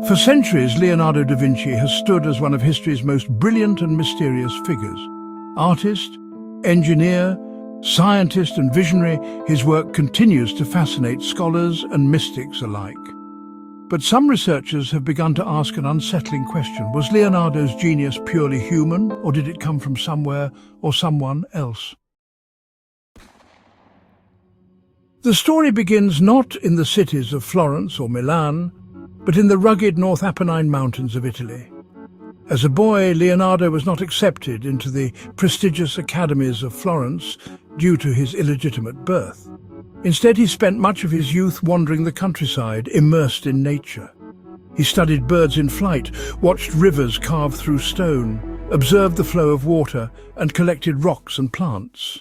For centuries, Leonardo da Vinci has stood as one of history's most brilliant and mysterious figures. Artist, engineer, scientist and visionary, his work continues to fascinate scholars and mystics alike. But some researchers have begun to ask an unsettling question. Was Leonardo's genius purely human, or did it come from somewhere or someone else? The story begins not in the cities of Florence or Milan, but in the rugged North Apennine Mountains of Italy. As a boy, Leonardo was not accepted into the prestigious academies of Florence due to his illegitimate birth. Instead, he spent much of his youth wandering the countryside, immersed in nature. He studied birds in flight, watched rivers carve through stone, observed the flow of water, and collected rocks and plants.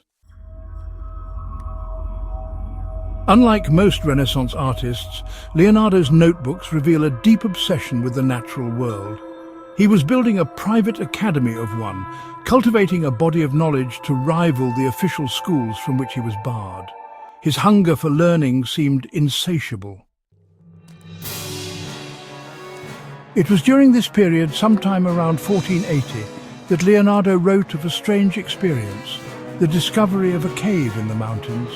Unlike most Renaissance artists, Leonardo's notebooks reveal a deep obsession with the natural world. He was building a private academy of one, cultivating a body of knowledge to rival the official schools from which he was barred. His hunger for learning seemed insatiable. It was during this period, sometime around 1480, that Leonardo wrote of a strange experience, the discovery of a cave in the mountains.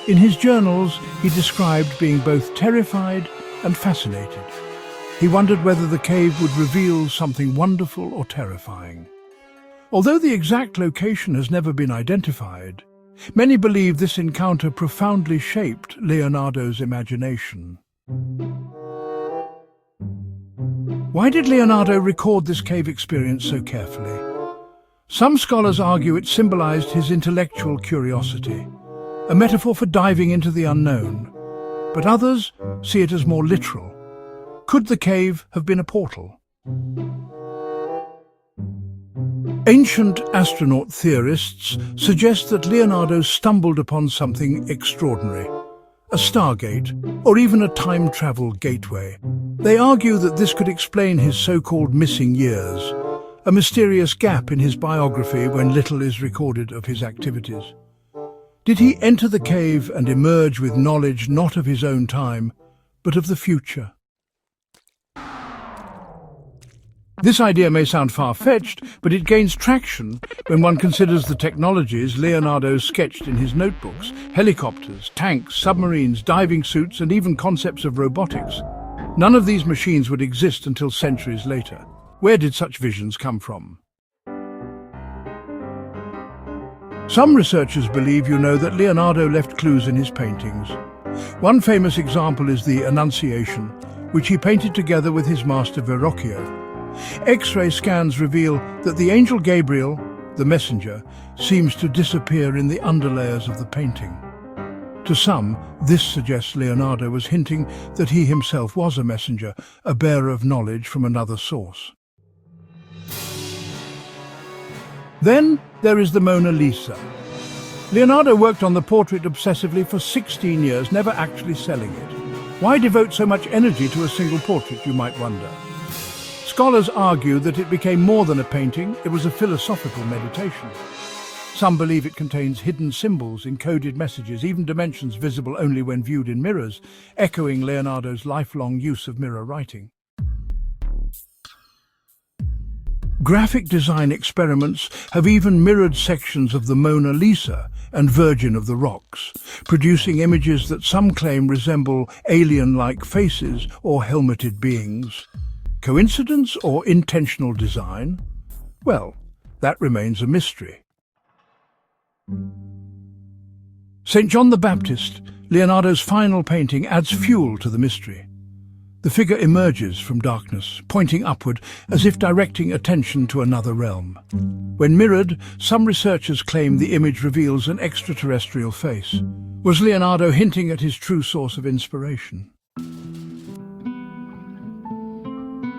In his journals, he described being both terrified and fascinated. He wondered whether the cave would reveal something wonderful or terrifying. Although the exact location has never been identified, many believe this encounter profoundly shaped Leonardo's imagination. Why did Leonardo record this cave experience so carefully? Some scholars argue it symbolized his intellectual curiosity, a metaphor for diving into the unknown, but others see it as more literal. Could the cave have been a portal? Ancient astronaut theorists suggest that Leonardo stumbled upon something extraordinary, a stargate, or even a time travel gateway. They argue that this could explain his so-called missing years, a mysterious gap in his biography when little is recorded of his activities. Did he enter the cave and emerge with knowledge not of his own time, but of the future? This idea may sound far-fetched, but it gains traction when one considers the technologies Leonardo sketched in his notebooks: helicopters, tanks, submarines, diving suits, and even concepts of robotics. None of these machines would exist until centuries later. Where did such visions come from? Some researchers believe, that Leonardo left clues in his paintings. One famous example is the Annunciation, which he painted together with his master Verrocchio. X-ray scans reveal that the angel Gabriel, the messenger, seems to disappear in the underlayers of the painting. To some, this suggests Leonardo was hinting that he himself was a messenger, a bearer of knowledge from another source. Then there is the Mona Lisa. Leonardo worked on the portrait obsessively for 16 years, never actually selling it. Why devote so much energy to a single portrait, you might wonder? Scholars argue that it became more than a painting, it was a philosophical meditation. Some believe it contains hidden symbols, encoded messages, even dimensions visible only when viewed in mirrors, echoing Leonardo's lifelong use of mirror writing. Graphic design experiments have even mirrored sections of the Mona Lisa and Virgin of the Rocks, producing images that some claim resemble alien-like faces or helmeted beings. Coincidence or intentional design? Well, that remains a mystery. St. John the Baptist, Leonardo's final painting, adds fuel to the mystery. The figure emerges from darkness, pointing upward as if directing attention to another realm. When mirrored, some researchers claim the image reveals an extraterrestrial face. Was Leonardo hinting at his true source of inspiration?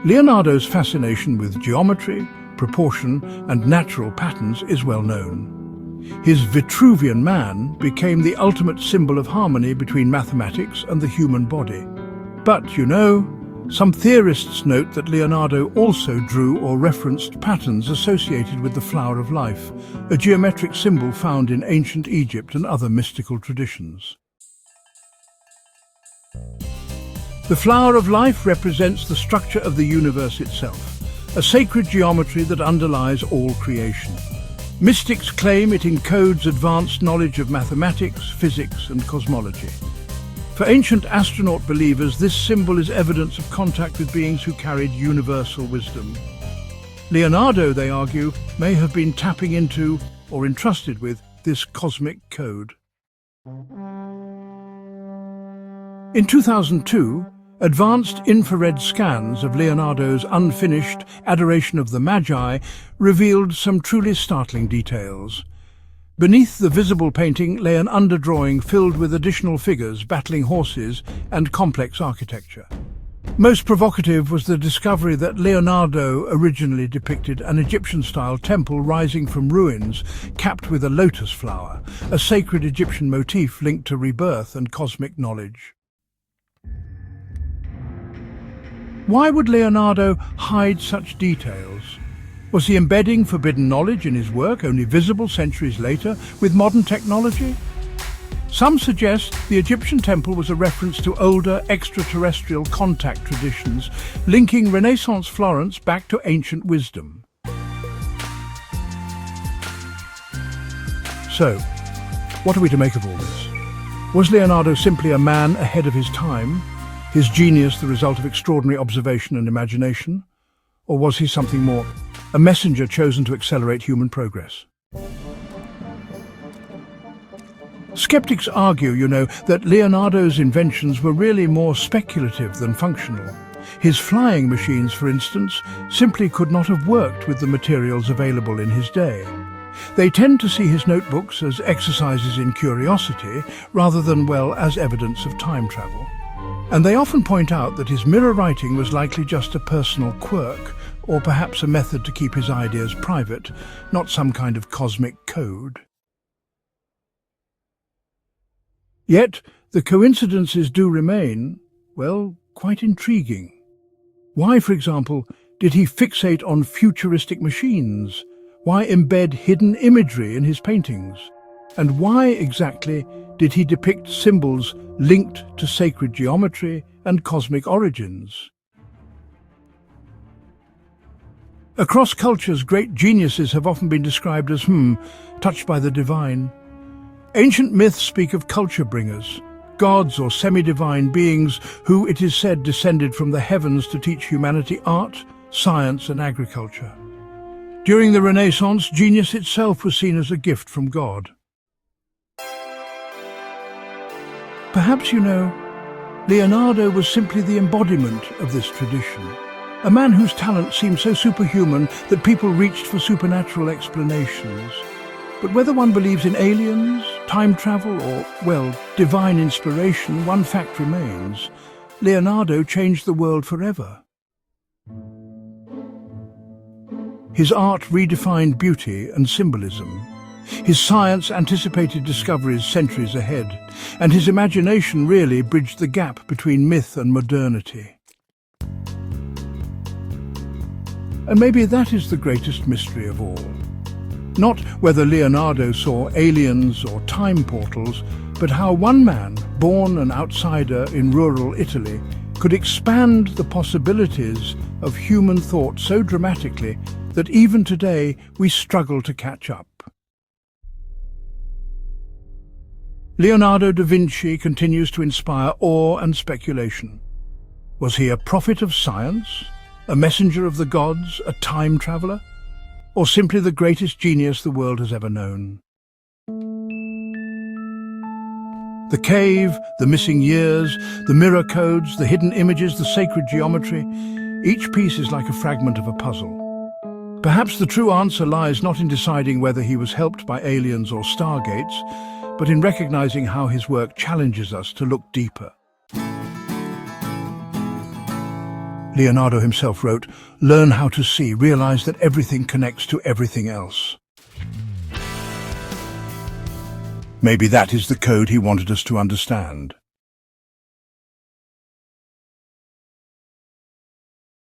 Leonardo's fascination with geometry, proportion, and natural patterns is well known. His Vitruvian Man became the ultimate symbol of harmony between mathematics and the human body. But, some theorists note that Leonardo also drew or referenced patterns associated with the flower of life, a geometric symbol found in ancient Egypt and other mystical traditions. The flower of life represents the structure of the universe itself, a sacred geometry that underlies all creation. Mystics claim it encodes advanced knowledge of mathematics, physics, and cosmology. For ancient astronaut believers, this symbol is evidence of contact with beings who carried universal wisdom. Leonardo, they argue, may have been tapping into, or entrusted with, this cosmic code. In 2002, advanced infrared scans of Leonardo's unfinished Adoration of the Magi revealed some truly startling details. Beneath the visible painting lay an underdrawing filled with additional figures, battling horses, and complex architecture. Most provocative was the discovery that Leonardo originally depicted an Egyptian-style temple rising from ruins, capped with a lotus flower, a sacred Egyptian motif linked to rebirth and cosmic knowledge. Why would Leonardo hide such details? Was he embedding forbidden knowledge in his work, only visible centuries later, with modern technology? Some suggest the Egyptian temple was a reference to older extraterrestrial contact traditions, linking Renaissance Florence back to ancient wisdom. So, what are we to make of all this? Was Leonardo simply a man ahead of his time, his genius the result of extraordinary observation and imagination? Or was he something more, a messenger chosen to accelerate human progress? Skeptics argue, that Leonardo's inventions were really more speculative than functional. His flying machines, for instance, simply could not have worked with the materials available in his day. They tend to see his notebooks as exercises in curiosity rather than, as evidence of time travel. And they often point out that his mirror writing was likely just a personal quirk, or perhaps a method to keep his ideas private, not some kind of cosmic code. Yet, the coincidences do remain, quite intriguing. Why, for example, did he fixate on futuristic machines? Why embed hidden imagery in his paintings? And why, exactly, did he depict symbols linked to sacred geometry and cosmic origins? Across cultures, great geniuses have often been described as, touched by the divine. Ancient myths speak of culture bringers, gods or semi-divine beings who, it is said, descended from the heavens to teach humanity art, science and agriculture. During the Renaissance, genius itself was seen as a gift from God. Perhaps, Leonardo was simply the embodiment of this tradition, a man whose talent seemed so superhuman that people reached for supernatural explanations. But whether one believes in aliens, time travel, or, divine inspiration, one fact remains. Leonardo changed the world forever. His art redefined beauty and symbolism. His science anticipated discoveries centuries ahead, and his imagination really bridged the gap between myth and modernity. And maybe that is the greatest mystery of all. Not whether Leonardo saw aliens or time portals, but how one man, born an outsider in rural Italy, could expand the possibilities of human thought so dramatically that even today we struggle to catch up. Leonardo da Vinci continues to inspire awe and speculation. Was he a prophet of science, a messenger of the gods, a time traveller, or simply the greatest genius the world has ever known? The cave, the missing years, the mirror codes, the hidden images, the sacred geometry, each piece is like a fragment of a puzzle. Perhaps the true answer lies not in deciding whether he was helped by aliens or stargates, but in recognizing how his work challenges us to look deeper. Leonardo himself wrote, "Learn how to see, realize that everything connects to everything else." Maybe that is the code he wanted us to understand.